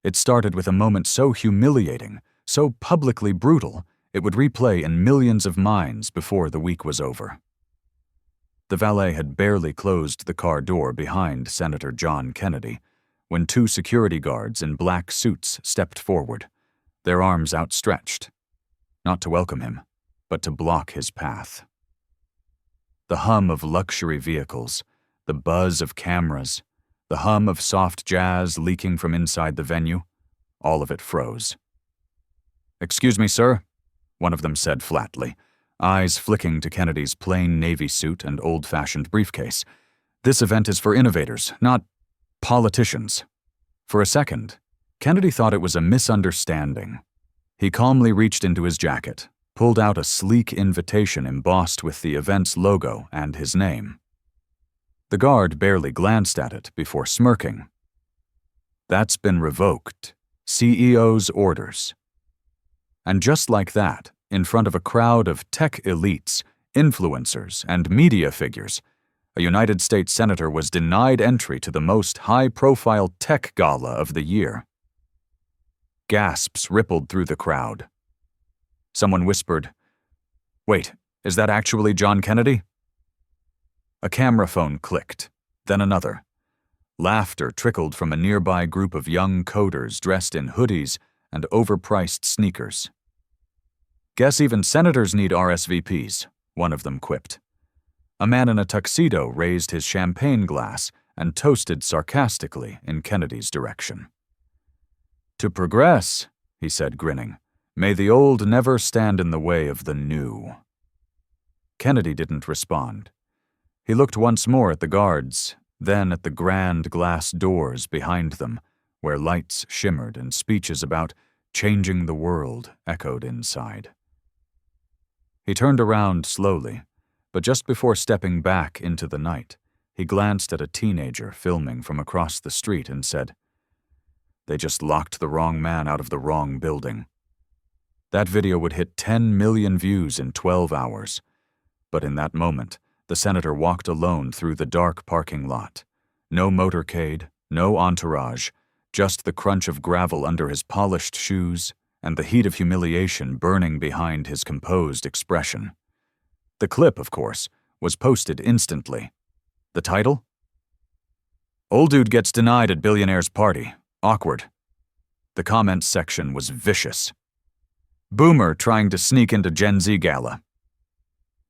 It started with a moment so humiliating, so publicly brutal, it would replay in millions of minds before the week was over. The valet had barely closed the car door behind Senator John Kennedy when two security guards in black suits stepped forward, their arms outstretched, not to welcome him, but to block his path. The hum of luxury vehicles, the buzz of cameras, the hum of soft jazz leaking from inside the venue, all of it froze. "Excuse me, sir," one of them said flatly, eyes flicking to Kennedy's plain navy suit and old-fashioned briefcase. "This event is for innovators, not politicians." For a second, Kennedy thought it was a misunderstanding. He calmly reached into his jacket, pulled out a sleek invitation embossed with the event's logo and his name. The guard barely glanced at it before smirking. "That's been revoked. CEO's orders." And just like that, in front of a crowd of tech elites, influencers, and media figures, a United States senator was denied entry to the most high-profile tech gala of the year. Gasps rippled through the crowd. Someone whispered, "Wait, is that actually John Kennedy?" A camera phone clicked, then another. Laughter trickled from a nearby group of young coders dressed in hoodies and overpriced sneakers. "Guess even senators need RSVPs," one of them quipped. A man in a tuxedo raised his champagne glass and toasted sarcastically in Kennedy's direction. "To progress," he said, grinning, "may the old never stand in the way of the new." Kennedy didn't respond. He looked once more at the guards, then at the grand glass doors behind them, where lights shimmered and speeches about changing the world echoed inside. He turned around slowly, but just before stepping back into the night, he glanced at a teenager filming from across the street and said, "They just locked the wrong man out of the wrong building." That video would hit 10 million views in 12 hours. But in that moment, the senator walked alone through the dark parking lot. No motorcade, no entourage, just the crunch of gravel under his polished shoes and the heat of humiliation burning behind his composed expression. The clip, of course, was posted instantly. The title? "Old dude gets denied at billionaire's party. Awkward." The comments section was vicious. "Boomer trying to sneak into Gen Z gala."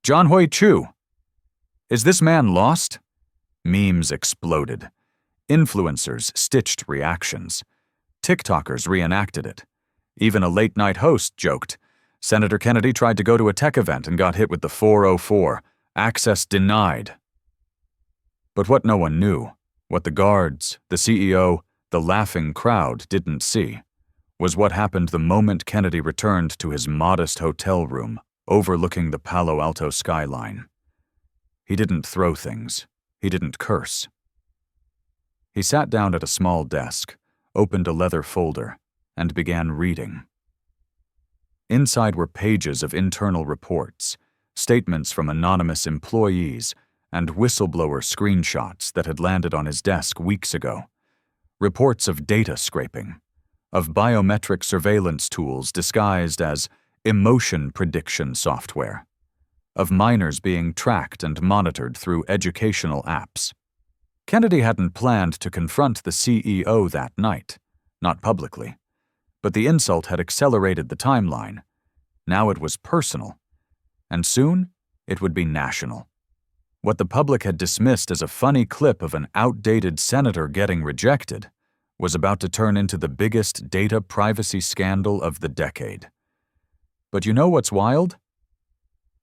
"John Hui Chu. Is this man lost?" Memes exploded. Influencers stitched reactions. TikTokers reenacted it. Even a late-night host joked, "Senator Kennedy tried to go to a tech event and got hit with the 404. Access denied." But what no one knew, what the guards, the CEO, the laughing crowd didn't see, was what happened the moment Kennedy returned to his modest hotel room overlooking the Palo Alto skyline. He didn't throw things. He didn't curse. He sat down at a small desk, opened a leather folder, and began reading. Inside were pages of internal reports, statements from anonymous employees, and whistleblower screenshots that had landed on his desk weeks ago. Reports of data scraping, of biometric surveillance tools disguised as emotion prediction software, of minors being tracked and monitored through educational apps. Kennedy hadn't planned to confront the CEO that night, not publicly. But the insult had accelerated the timeline. Now it was personal. And soon, it would be national. What the public had dismissed as a funny clip of an outdated senator getting rejected was about to turn into the biggest data privacy scandal of the decade. But you know what's wild?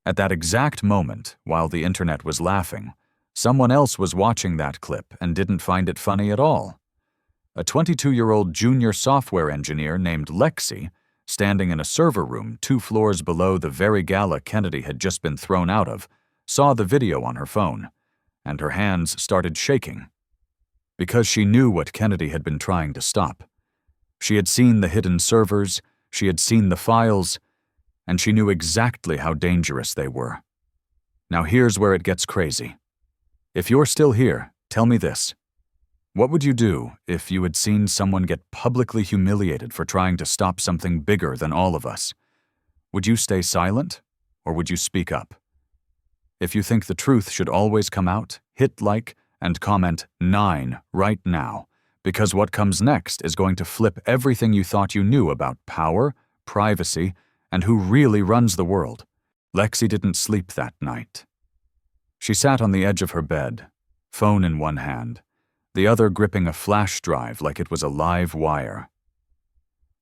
At that exact moment, while the internet was laughing, someone else was watching that clip and didn't find it funny at all. A 22-year-old junior software engineer named Lexi, standing in a server room 2 floors below the very gala Kennedy had just been thrown out of, saw the video on her phone, and her hands started shaking. Because she knew what Kennedy had been trying to stop. She had seen the hidden servers, she had seen the files, and she knew exactly how dangerous they were. Now here's where it gets crazy. If you're still here, tell me this. What would you do if you had seen someone get publicly humiliated for trying to stop something bigger than all of us? Would you stay silent, or would you speak up? If you think the truth should always come out, hit like and comment 9 right now, because what comes next is going to flip everything you thought you knew about power, privacy, and who really runs the world. Lexi didn't sleep that night. She sat on the edge of her bed, phone in one hand, the other gripping a flash drive like it was a live wire.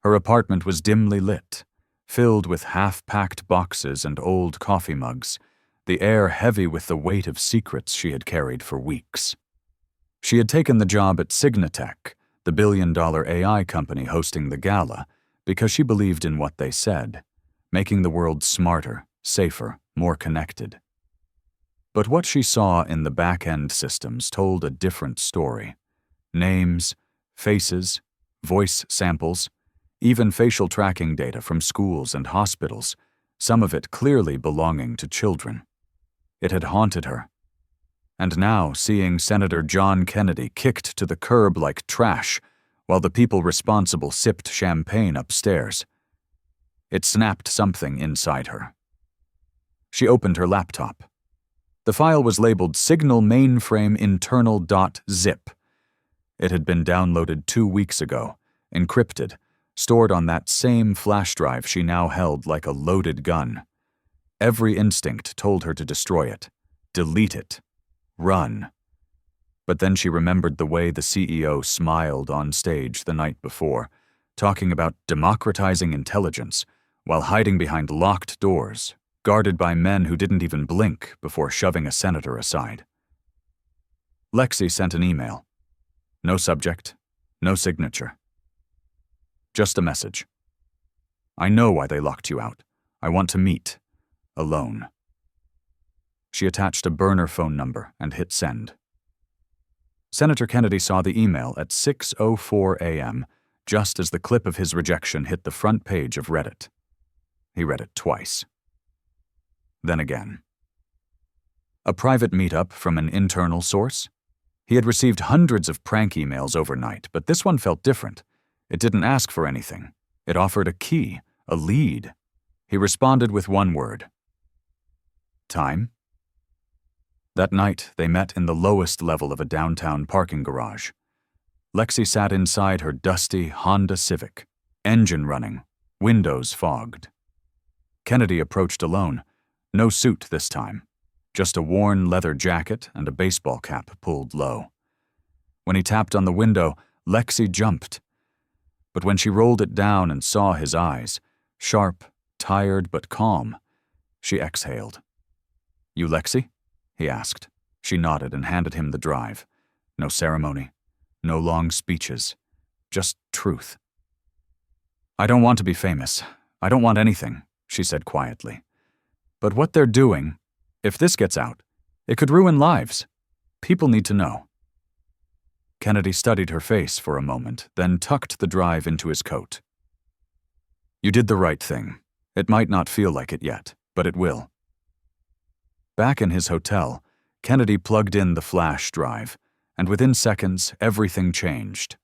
Her apartment was dimly lit, filled with half-packed boxes and old coffee mugs, the air heavy with the weight of secrets she had carried for weeks. She had taken the job at Signatech, the billion-dollar AI company hosting the gala, because she believed in what they said, making the world smarter, safer, more connected. But what she saw in the back-end systems told a different story. Names, faces, voice samples, even facial tracking data from schools and hospitals, some of it clearly belonging to children. It had haunted her. And now, seeing Senator John Kennedy kicked to the curb like trash, while the people responsible sipped champagne upstairs, it snapped something inside her. She opened her laptop. The file was labeled Signal Mainframe Internal.zip. It had been downloaded 2 weeks ago, encrypted, stored on that same flash drive she now held like a loaded gun. Every instinct told her to destroy it, delete it, run. But then she remembered the way the CEO smiled on stage the night before, talking about democratizing intelligence while hiding behind locked doors, guarded by men who didn't even blink before shoving a senator aside. Lexi sent an email. No subject, no signature. Just a message. I know why they locked you out. I want to meet. Alone. She attached a burner phone number and hit send. Senator Kennedy saw the email at 6:04 a.m., just as the clip of his rejection hit the front page of Reddit. He read it twice. Then again. A private meetup from an internal source? He had received hundreds of prank emails overnight, but this one felt different. It didn't ask for anything. It offered a key, a lead. He responded with one word. Time? That night, they met in the lowest level of a downtown parking garage. Lexi sat inside her dusty Honda Civic, engine running, windows fogged. Kennedy approached alone. No suit this time, just a worn leather jacket and a baseball cap pulled low. When he tapped on the window, Lexi jumped. But when she rolled it down and saw his eyes, sharp, tired but calm, she exhaled. You Lexi? He asked. She nodded and handed him the drive. No ceremony, no long speeches, just truth. I don't want to be famous. I don't want anything, she said quietly. But what they're doing, if this gets out, it could ruin lives. People need to know. Kennedy studied her face for a moment, then tucked the drive into his coat. You did the right thing. It might not feel like it yet, but it will. Back in his hotel, Kennedy plugged in the flash drive, and within seconds, everything changed.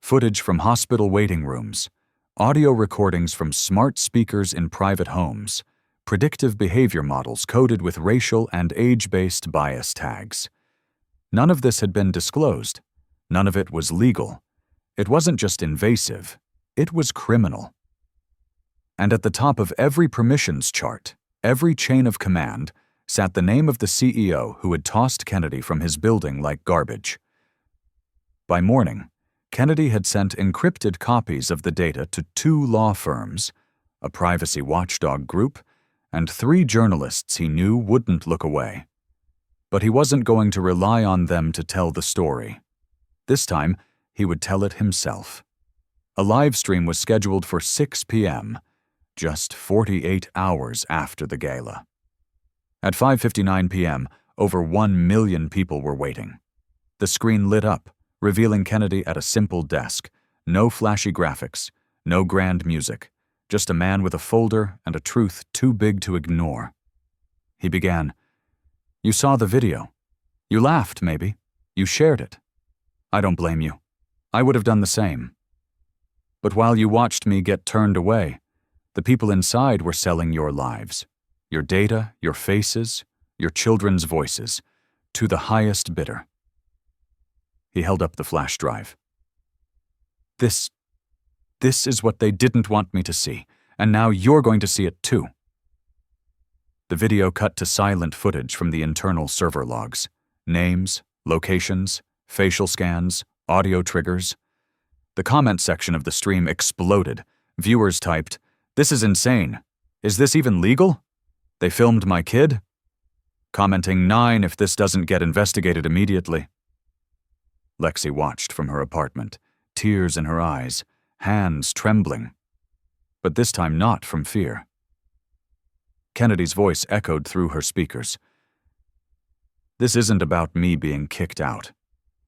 Footage from hospital waiting rooms, audio recordings from smart speakers in private homes, predictive behavior models coded with racial and age-based bias tags. None of this had been disclosed. None of it was legal. It wasn't just invasive, it was criminal. And at the top of every permissions chart, every chain of command, sat the name of the CEO who had tossed Kennedy from his building like garbage. By morning, Kennedy had sent encrypted copies of the data to 2 law firms, a privacy watchdog group, and 3 journalists he knew wouldn't look away. But he wasn't going to rely on them to tell the story. This time, he would tell it himself. A live stream was scheduled for 6 p.m., just 48 hours after the gala. At 5:59 p.m., over 1 million people were waiting. The screen lit up, revealing Kennedy at a simple desk, no flashy graphics, no grand music, just a man with a folder and a truth too big to ignore. He began, You saw the video. You laughed, maybe. You shared it. I don't blame you. I would have done the same. But while you watched me get turned away, the people inside were selling your lives, your data, your faces, your children's voices, to the highest bidder. He held up the flash drive. This is what they didn't want me to see, and now you're going to see it too. The video cut to silent footage from the internal server logs. Names, locations, facial scans, audio triggers. The comment section of the stream exploded. Viewers typed, "This is insane. Is this even legal? They filmed my kid?" Commenting 9 if this doesn't get investigated immediately. Lexi watched from her apartment, tears in her eyes, hands trembling. But this time not from fear. Kennedy's voice echoed through her speakers. This isn't about me being kicked out.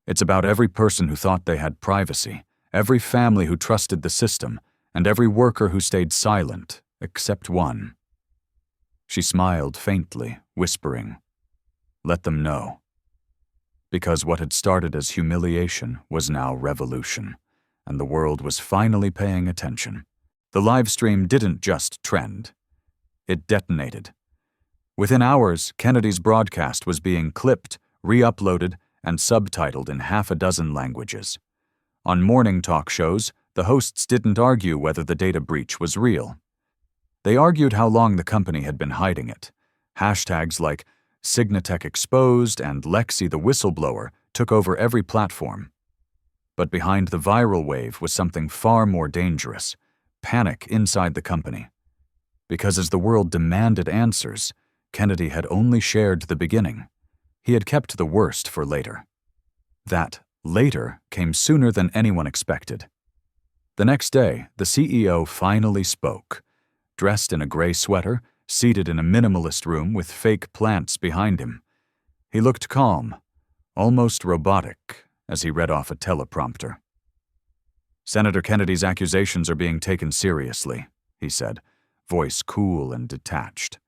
It's about every person who thought they had privacy, every family who trusted the system, and every worker who stayed silent, except one. She smiled faintly, whispering, "Let them know." Because what had started as humiliation was now revolution, and the world was finally paying attention. The live stream didn't just trend. It detonated. Within hours, Kennedy's broadcast was being clipped, re-uploaded, and subtitled in half a dozen languages. On morning talk shows, the hosts didn't argue whether the data breach was real. They argued how long the company had been hiding it. Hashtags like Signatech Exposed and Lexi the Whistleblower took over every platform. But behind the viral wave was something far more dangerous: panic inside the company. Because as the world demanded answers, Kennedy had only shared the beginning. He had kept the worst for later. That later came sooner than anyone expected. The next day, the CEO finally spoke. Dressed in a gray sweater, seated in a minimalist room with fake plants behind him. He looked calm, almost robotic, as he read off a teleprompter. "Senator Kennedy's accusations are being taken seriously," he said, voice cool and detached.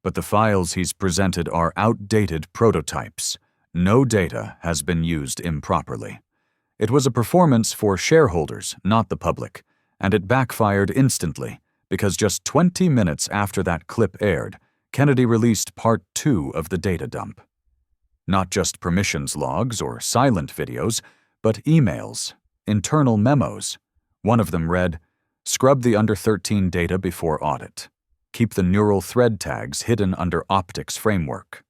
"But the files he's presented are outdated prototypes. No data has been used improperly. It was a performance for shareholders, not the public, and it backfired instantly, because just 20 minutes after that clip aired, Kennedy released part 2 of the data dump. Not just permissions logs or silent videos, but emails, internal memos. One of them read, "Scrub the under 13 data before audit. Keep the neural thread tags hidden under optics framework."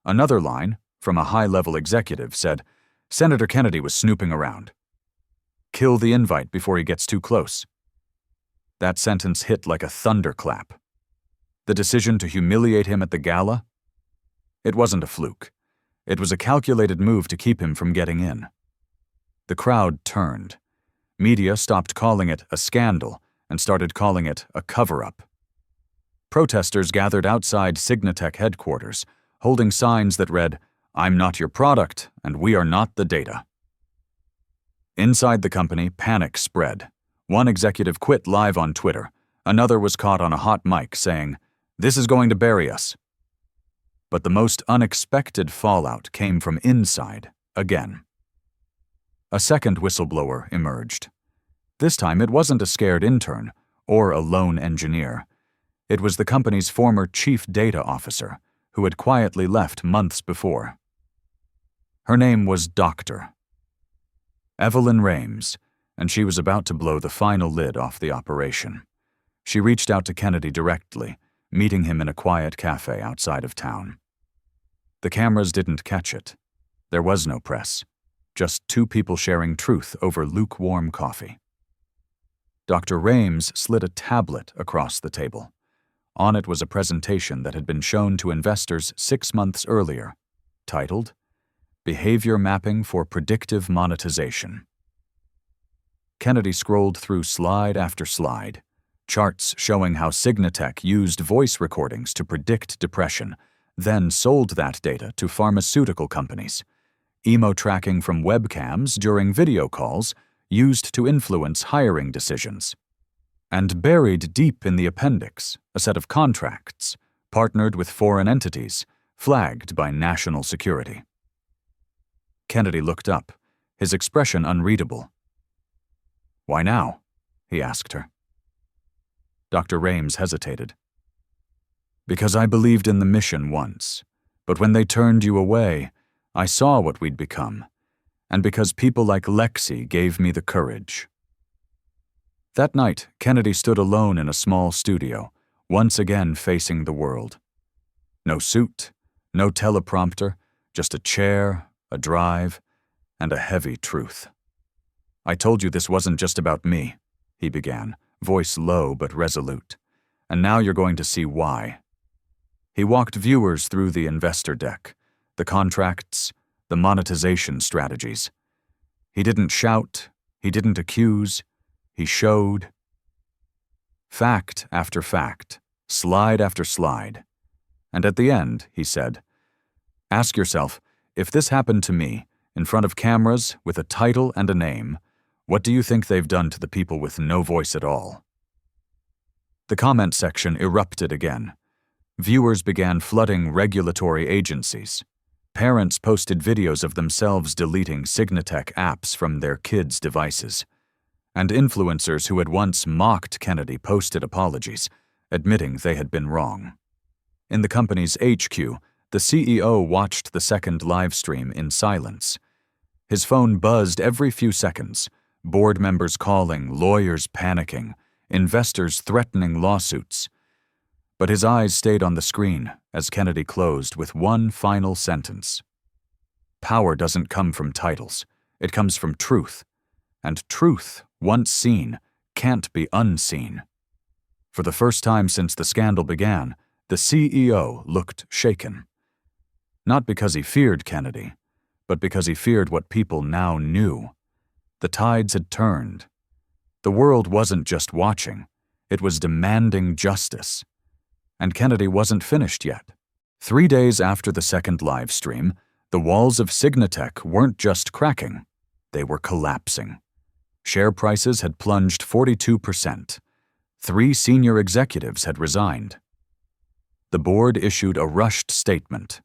Another line, from a high-level executive, said, "Senator Kennedy was snooping around. Kill the invite before he gets too close." That sentence hit like a thunderclap. The decision to humiliate him at the gala? It wasn't a fluke. It was a calculated move to keep him from getting in. The crowd turned. Media stopped calling it a scandal and started calling it a cover-up. Protesters gathered outside Signatech headquarters, holding signs that read, "I'm not your product, and we are not the data." Inside the company, panic spread. One executive quit live on Twitter. Another was caught on a hot mic saying, "This is going to bury us." But the most unexpected fallout came from inside, again. A second whistleblower emerged. This time it wasn't a scared intern or a lone engineer. It was the company's former chief data officer, who had quietly left months before. Her name was Dr. Evelyn Rames, and she was about to blow the final lid off the operation. She reached out to Kennedy directly, meeting him in a quiet cafe outside of town. The cameras didn't catch it. There was no press, just two people sharing truth over lukewarm coffee. Dr. Rames slid a tablet across the table. On it was a presentation that had been shown to investors 6 months earlier, titled, "Behavior Mapping for Predictive Monetization." Kennedy scrolled through slide after slide, charts showing how Signatech used voice recordings to predict depression, then sold that data to pharmaceutical companies. Emo tracking from webcams during video calls used to influence hiring decisions. And buried deep in the appendix, a set of contracts, partnered with foreign entities, flagged by national security. Kennedy looked up, his expression unreadable. "Why now?" he asked her. Dr. Rames hesitated. "Because I believed in the mission once, but when they turned you away, I saw what we'd become, and because people like Lexi gave me the courage." That night, Kennedy stood alone in a small studio, once again facing the world. No suit, no teleprompter, just a chair, a drive, and a heavy truth. "I told you this wasn't just about me," he began, voice low but resolute. "And now you're going to see why." He walked viewers through the investor deck, the contracts, the monetization strategies. He didn't shout, he didn't accuse, he showed. Fact after fact, slide after slide. And at the end, he said, "Ask yourself, if this happened to me, in front of cameras, with a title and a name, what do you think they've done to the people with no voice at all?" The comment section erupted again. Viewers began flooding regulatory agencies. Parents posted videos of themselves deleting Signatech apps from their kids' devices. And influencers who had once mocked Kennedy posted apologies, admitting they had been wrong. In the company's HQ, the CEO watched the second live stream in silence. His phone buzzed every few seconds, board members calling, lawyers panicking, investors threatening lawsuits. But his eyes stayed on the screen as Kennedy closed with one final sentence. "Power doesn't come from titles. It comes from truth. And truth, once seen, can't be unseen." For the first time since the scandal began, the CEO looked shaken. Not because he feared Kennedy, but because he feared what people now knew. The tides had turned. The world wasn't just watching, it was demanding justice. And Kennedy wasn't finished yet. 3 days after the second live stream, the walls of Signatech weren't just cracking, they were collapsing. Share prices had plunged 42%. 3 senior executives had resigned. The board issued a rushed statement.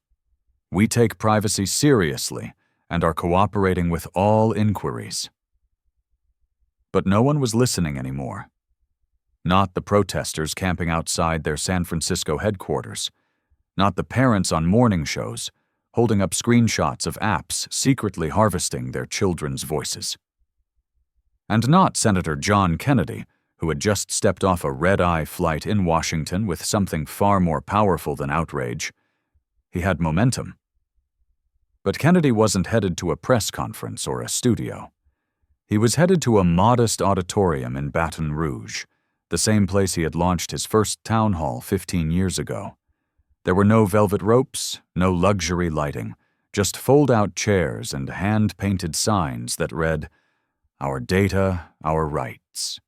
"We take privacy seriously and are cooperating with all inquiries." But no one was listening anymore. Not the protesters camping outside their San Francisco headquarters. Not the parents on morning shows, holding up screenshots of apps secretly harvesting their children's voices. And not Senator John Kennedy, who had just stepped off a red-eye flight in Washington with something far more powerful than outrage. He had momentum. But Kennedy wasn't headed to a press conference or a studio. He was headed to a modest auditorium in Baton Rouge, the same place he had launched his first town hall 15 years ago. There were no velvet ropes, no luxury lighting, just fold-out chairs and hand-painted signs that read, "Our data, our rights."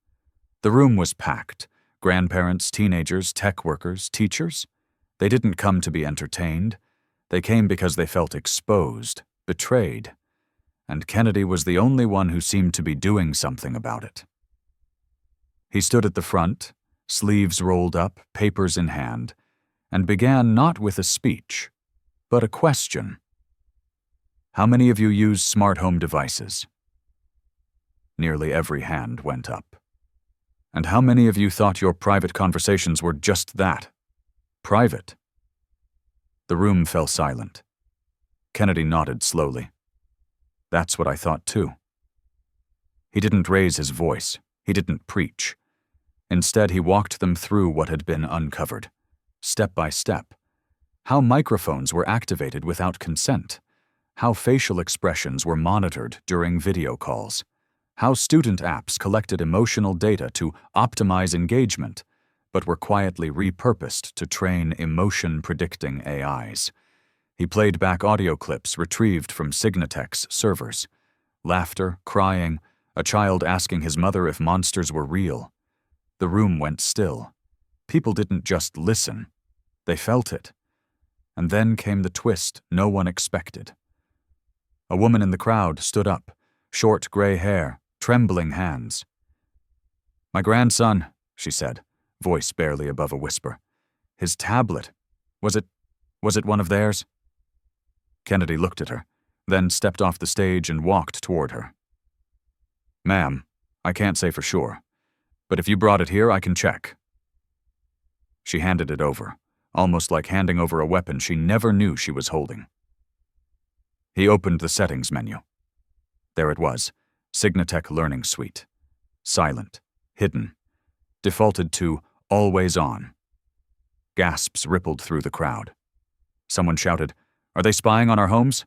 The room was packed. Grandparents, teenagers, tech workers, teachers. They didn't come to be entertained. They came because they felt exposed, betrayed. And Kennedy was the only one who seemed to be doing something about it. He stood at the front, sleeves rolled up, papers in hand, and began not with a speech, but a question. "How many of you use smart home devices?" Nearly every hand went up. "And how many of you thought your private conversations were just that? Private?" The room fell silent. Kennedy nodded slowly. "That's what I thought too." He didn't raise his voice. He didn't preach. Instead, he walked them through what had been uncovered, step by step. How microphones were activated without consent. How facial expressions were monitored during video calls. How student apps collected emotional data to optimize engagement, but were quietly repurposed to train emotion-predicting AIs. He played back audio clips retrieved from Signatech's servers. Laughter, crying, a child asking his mother if monsters were real. The room went still. People didn't just listen. They felt it. And then came the twist no one expected. A woman in the crowd stood up, short gray hair, trembling hands. "My grandson," she said, voice barely above a whisper. "His tablet. Was it one of theirs?" Kennedy looked at her, then stepped off the stage and walked toward her. "Ma'am, I can't say for sure, but if you brought it here, I can check." She handed it over, almost like handing over a weapon she never knew she was holding. He opened the settings menu. There it was, Signatech Learning Suite. Silent, hidden, defaulted to always on. Gasps rippled through the crowd. Someone shouted, "Are they spying on our homes?"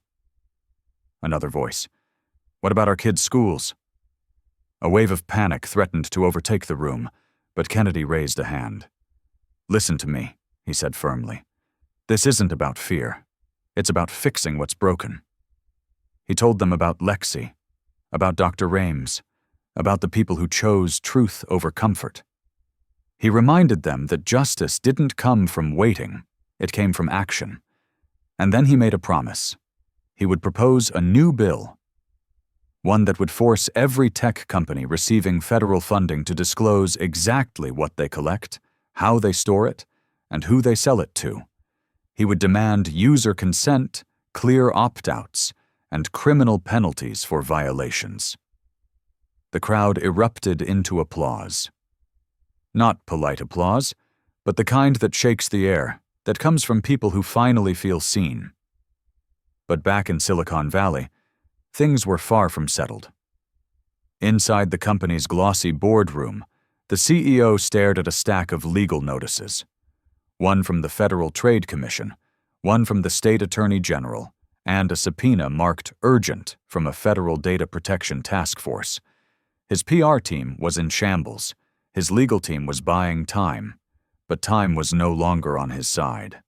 Another voice, "What about our kids' schools?" A wave of panic threatened to overtake the room, but Kennedy raised a hand. "Listen to me," he said firmly. "This isn't about fear. It's about fixing what's broken." He told them about Lexi, about Dr. Rames, about the people who chose truth over comfort. He reminded them that justice didn't come from waiting, it came from action. And then he made a promise. He would propose a new bill, one that would force every tech company receiving federal funding to disclose exactly what they collect, how they store it, and who they sell it to. He would demand user consent, clear opt-outs, and criminal penalties for violations. The crowd erupted into applause. Not polite applause, but the kind that shakes the air, that comes from people who finally feel seen. But back in Silicon Valley, things were far from settled. Inside the company's glossy boardroom, the CEO stared at a stack of legal notices. One from the Federal Trade Commission, one from the State Attorney General, and a subpoena marked urgent from a Federal Data Protection Task Force. His PR team was in shambles. His legal team was buying time, but time was no longer on his side.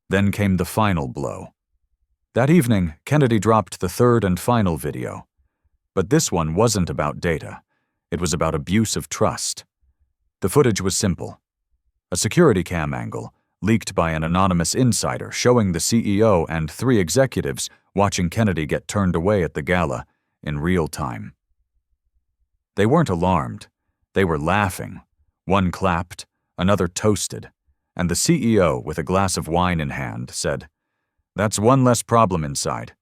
Then came the final blow. That evening, Kennedy dropped the third and final video. But this one wasn't about data. It was about abuse of trust. The footage was simple. A security cam angle, leaked by an anonymous insider, showing the CEO and 3 executives watching Kennedy get turned away at the gala in real time. They weren't alarmed. They were laughing. One clapped, another toasted, and the CEO, with a glass of wine in hand, said, "That's one less problem inside.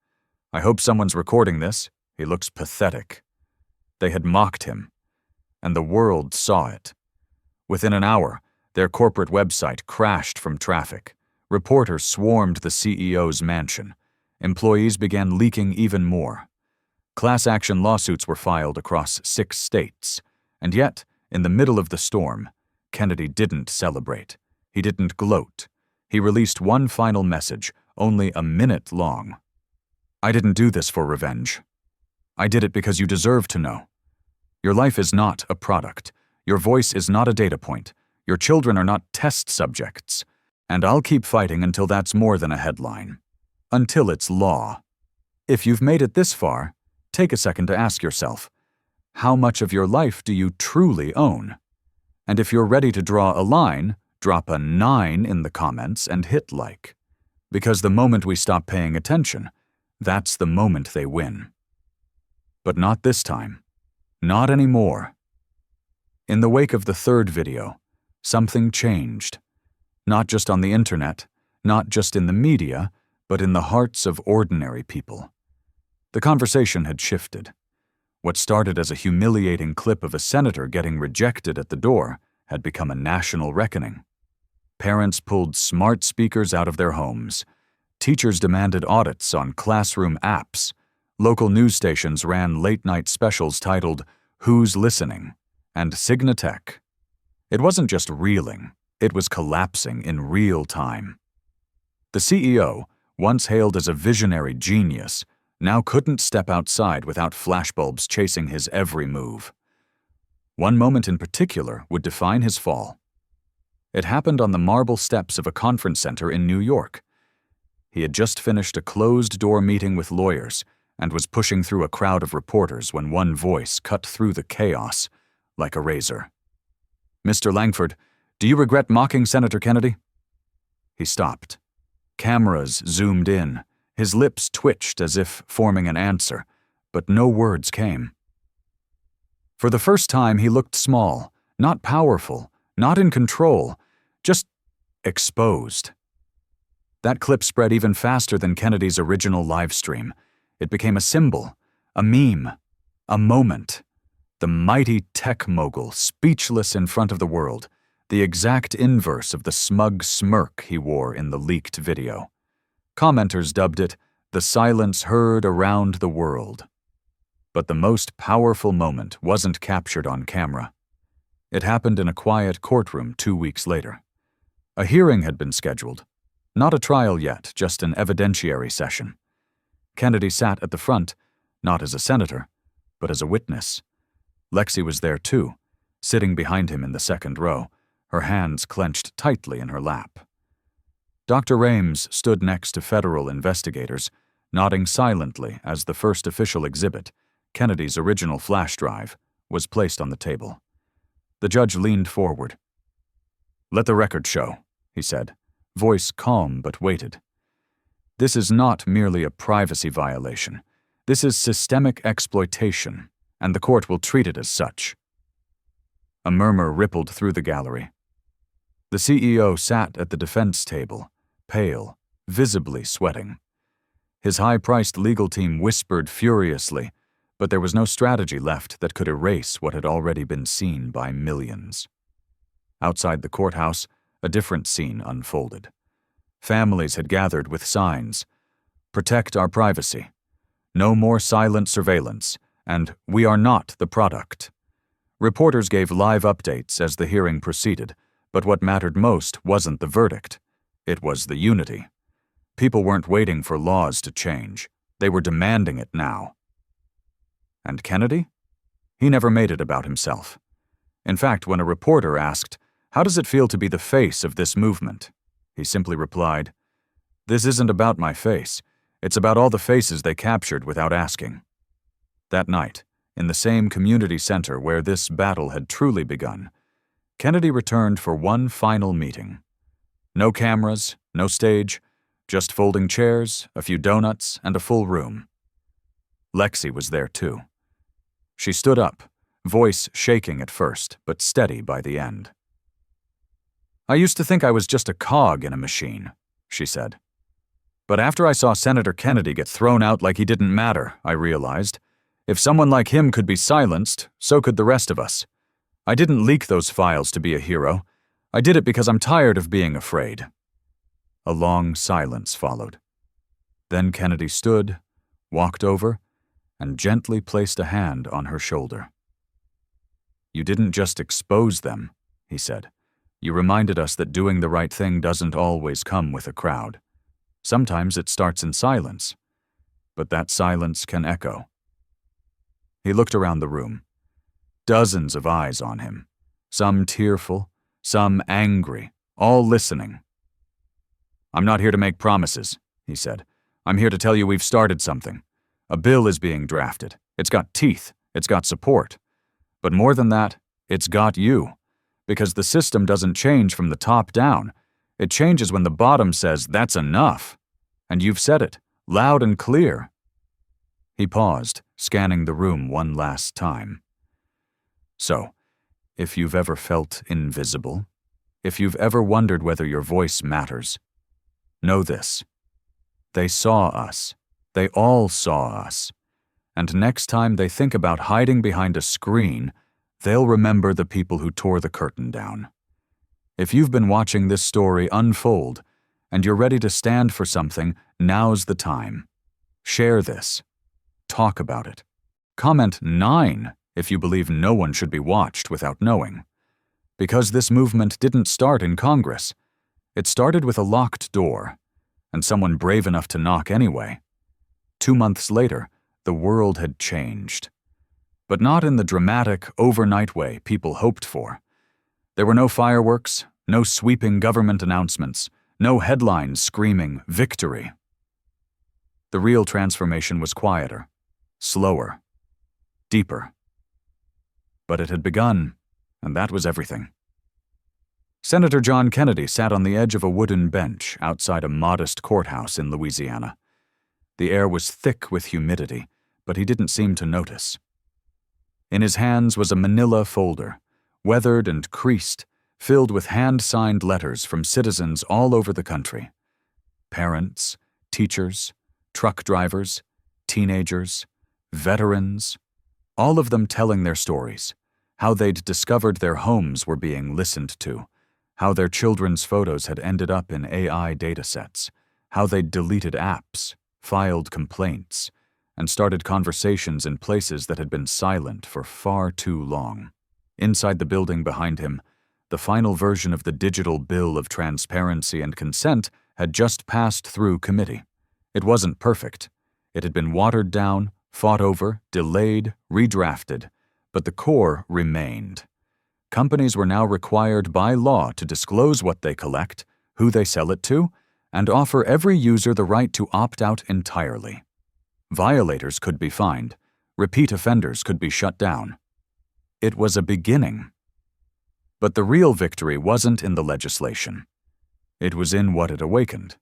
I hope someone's recording this. He looks pathetic." They had mocked him, and the world saw it. Within an hour, their corporate website crashed from traffic. Reporters swarmed the CEO's mansion. Employees began leaking even more. Class action lawsuits were filed across 6 states. And yet, in the middle of the storm, Kennedy didn't celebrate. He didn't gloat. He released one final message, only a minute long. "I didn't do this for revenge. I did it because you deserve to know. Your life is not a product. Your voice is not a data point. Your children are not test subjects. And I'll keep fighting until that's more than a headline. Until it's law. If you've made it this far, take a second to ask yourself, how much of your life do you truly own? And if you're ready to draw a line, drop a 9 in the comments and hit like. Because the moment we stop paying attention, that's the moment they win. But not this time. Not anymore." In the wake of the third video, something changed. Not just on the internet, not just in the media, but in the hearts of ordinary people. The conversation had shifted. What started as a humiliating clip of a senator getting rejected at the door had become a national reckoning. Parents pulled smart speakers out of their homes. Teachers demanded audits on classroom apps. Local news stations ran late-night specials titled "Who's Listening?" and Signatech. It wasn't just reeling, it was collapsing in real time. The CEO, once hailed as a visionary genius, now couldn't step outside without flashbulbs chasing his every move. One moment in particular would define his fall. It happened on the marble steps of a conference center in New York. He had just finished a closed-door meeting with lawyers and was pushing through a crowd of reporters when one voice cut through the chaos like a razor. "Mr. Langford, do you regret mocking Senator Kennedy?" He stopped. Cameras zoomed in. His lips twitched as if forming an answer, but no words came. For the first time, he looked small, not powerful, not in control, just exposed. That clip spread even faster than Kennedy's original live stream. It became a symbol, a meme, a moment. The mighty tech mogul, speechless in front of the world, the exact inverse of the smug smirk he wore in the leaked video. Commenters dubbed it the silence heard around the world. But the most powerful moment wasn't captured on camera. It happened in a quiet courtroom 2 weeks later. A hearing had been scheduled. Not a trial yet, just an evidentiary session. Kennedy sat at the front, not as a senator, but as a witness. Lexi was there too, sitting behind him in the second row, her hands clenched tightly in her lap. Dr. Rames stood next to federal investigators, nodding silently as the first official exhibit, Kennedy's original flash drive, was placed on the table. The judge leaned forward. "Let the record show," he said, voice calm but weighted. "This is not merely a privacy violation. This is systemic exploitation, and the court will treat it as such." A murmur rippled through the gallery. The CEO sat at the defense table, pale, visibly sweating. His high-priced legal team whispered furiously, but there was no strategy left that could erase what had already been seen by millions. Outside the courthouse, a different scene unfolded. Families had gathered with signs, "Protect our privacy," "No more silent surveillance," and "We are not the product." Reporters gave live updates as the hearing proceeded, but what mattered most wasn't the verdict. It was the unity. People weren't waiting for laws to change. They were demanding it now. And Kennedy? He never made it about himself. In fact, when a reporter asked, "How does it feel to be the face of this movement?" he simply replied, "This isn't about my face. It's about all the faces they captured without asking." That night, in the same community center where this battle had truly begun, Kennedy returned for one final meeting. No cameras, no stage, just folding chairs, a few donuts, and a full room. Lexi was there too. She stood up, voice shaking at first, but steady by the end. "I used to think I was just a cog in a machine," she said. "But after I saw Senator Kennedy get thrown out like he didn't matter, I realized, if someone like him could be silenced, so could the rest of us. I didn't leak those files to be a hero. I did it because I'm tired of being afraid." A long silence followed. Then Kennedy stood, walked over, and gently placed a hand on her shoulder. "You didn't just expose them," he said. "You reminded us that doing the right thing doesn't always come with a crowd. Sometimes it starts in silence, but that silence can echo." He looked around the room. Dozens of eyes on him, some tearful, some angry, all listening. "I'm not here to make promises," he said. "I'm here to tell you we've started something. A bill is being drafted. It's got teeth. It's got support. But more than that, it's got you. Because the system doesn't change from the top down. It changes when the bottom says, 'That's enough.' And you've said it, loud and clear." He paused, scanning the room one last time. "So, if you've ever felt invisible, if you've ever wondered whether your voice matters, know this. They saw us. They all saw us. And next time they think about hiding behind a screen, they'll remember the people who tore the curtain down. If you've been watching this story unfold, and you're ready to stand for something, now's the time. Share this. Talk about it. Comment 9 if you believe no one should be watched without knowing. Because this movement didn't start in Congress. It started with a locked door, and someone brave enough to knock anyway. 2 months later, the world had changed. But not in the dramatic, overnight way people hoped for. There were no fireworks, no sweeping government announcements, no headlines screaming victory. The real transformation was quieter, slower, deeper. But it had begun, and that was everything. Senator John Kennedy sat on the edge of a wooden bench outside a modest courthouse in Louisiana. The air was thick with humidity, but he didn't seem to notice. In his hands was a manila folder, weathered and creased, filled with hand-signed letters from citizens all over the country. Parents, teachers, truck drivers, teenagers, veterans, all of them telling their stories, how they'd discovered their homes were being listened to, how their children's photos had ended up in AI datasets, how they'd deleted apps, filed complaints, and started conversations in places that had been silent for far too long. Inside the building behind him, the final version of the digital bill of transparency and consent had just passed through committee. It wasn't perfect. It had been watered down, fought over, delayed, redrafted, but the core remained. Companies were now required by law to disclose what they collect, who they sell it to, and offer every user the right to opt out entirely. Violators could be fined. Repeat offenders could be shut down. It was a beginning. But the real victory wasn't in the legislation. It was in what it awakened.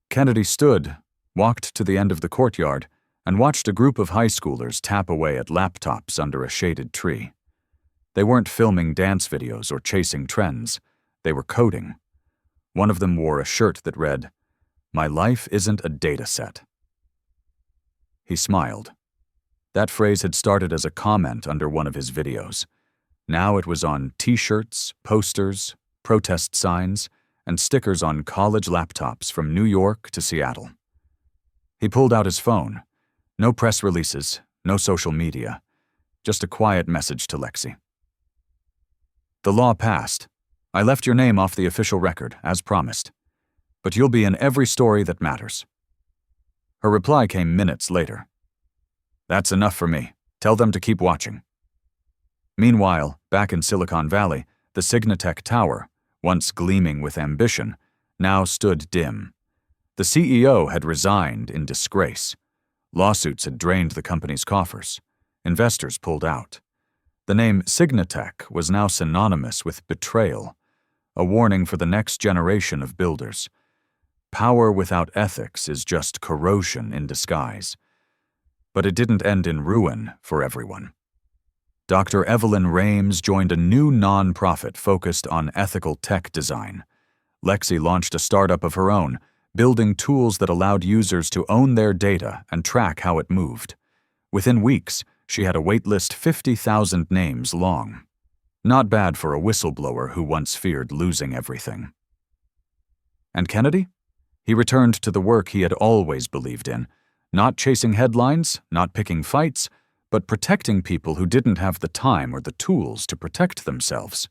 Kennedy stood, walked to the end of the courtyard, and watched a group of high schoolers tap away at laptops under a shaded tree. They weren't filming dance videos or chasing trends. They were coding. One of them wore a shirt that read, "My life isn't a data set." He smiled. That phrase had started as a comment under one of his videos. Now it was on t-shirts, posters, protest signs, and stickers on college laptops from New York to Seattle. He pulled out his phone. No press releases, no social media, just a quiet message to Lexi. "The law passed. I left your name off the official record, as promised. But you'll be in every story that matters." Her reply came minutes later. "That's enough for me. Tell them to keep watching." Meanwhile, back in Silicon Valley, the Signatech Tower, once gleaming with ambition, now stood dim. The CEO had resigned in disgrace. Lawsuits had drained the company's coffers. Investors pulled out. The name Signatech was now synonymous with betrayal, a warning for the next generation of builders. Power without ethics is just corrosion in disguise. But it didn't end in ruin for everyone. Dr. Evelyn Rames joined a new non-profit focused on ethical tech design. Lexi launched a startup of her own, building tools that allowed users to own their data and track how it moved. Within weeks, she had a waitlist 50,000 names long. Not bad for a whistleblower who once feared losing everything. And Kennedy? He returned to the work he had always believed in, not chasing headlines, not picking fights, but protecting people who didn't have the time or the tools to protect themselves.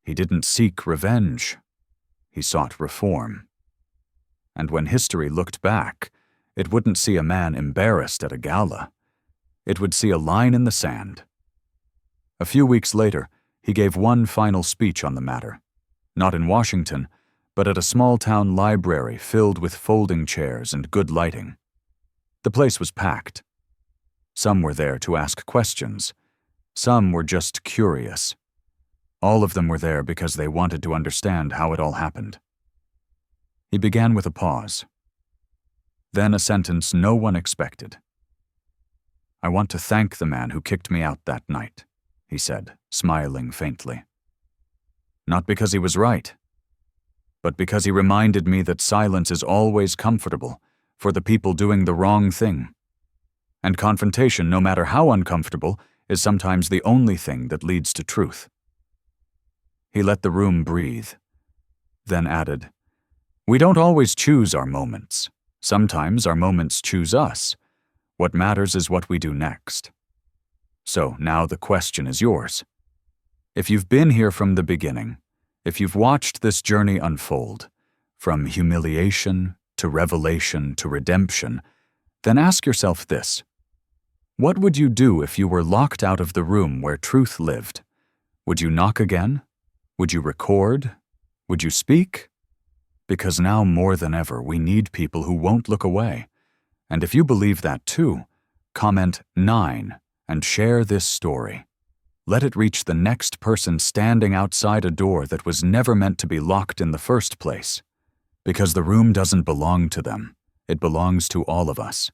He didn't seek revenge. He sought reform. And when history looked back, it wouldn't see a man embarrassed at a gala. It would see a line in the sand. A few weeks later, he gave one final speech on the matter. Not in Washington, but at a small-town library filled with folding chairs and good lighting. The place was packed. Some were there to ask questions. Some were just curious. All of them were there because they wanted to understand how it all happened. He began with a pause. Then a sentence no one expected. "I want to thank the man who kicked me out that night," he said, smiling faintly. "Not because he was right, but because he reminded me that silence is always comfortable for the people doing the wrong thing. And confrontation, no matter how uncomfortable, is sometimes the only thing that leads to truth." He let the room breathe, then added, "We don't always choose our moments. Sometimes our moments choose us. What matters is what we do next. So now the question is yours. If you've been here from the beginning, if you've watched this journey unfold, from humiliation to revelation to redemption, then ask yourself this. What would you do if you were locked out of the room where truth lived? Would you knock again? Would you record? Would you speak? Because now more than ever, we need people who won't look away. And if you believe that too, comment 9 and share this story. Let it reach the next person standing outside a door that was never meant to be locked in the first place. Because the room doesn't belong to them. It belongs to all of us.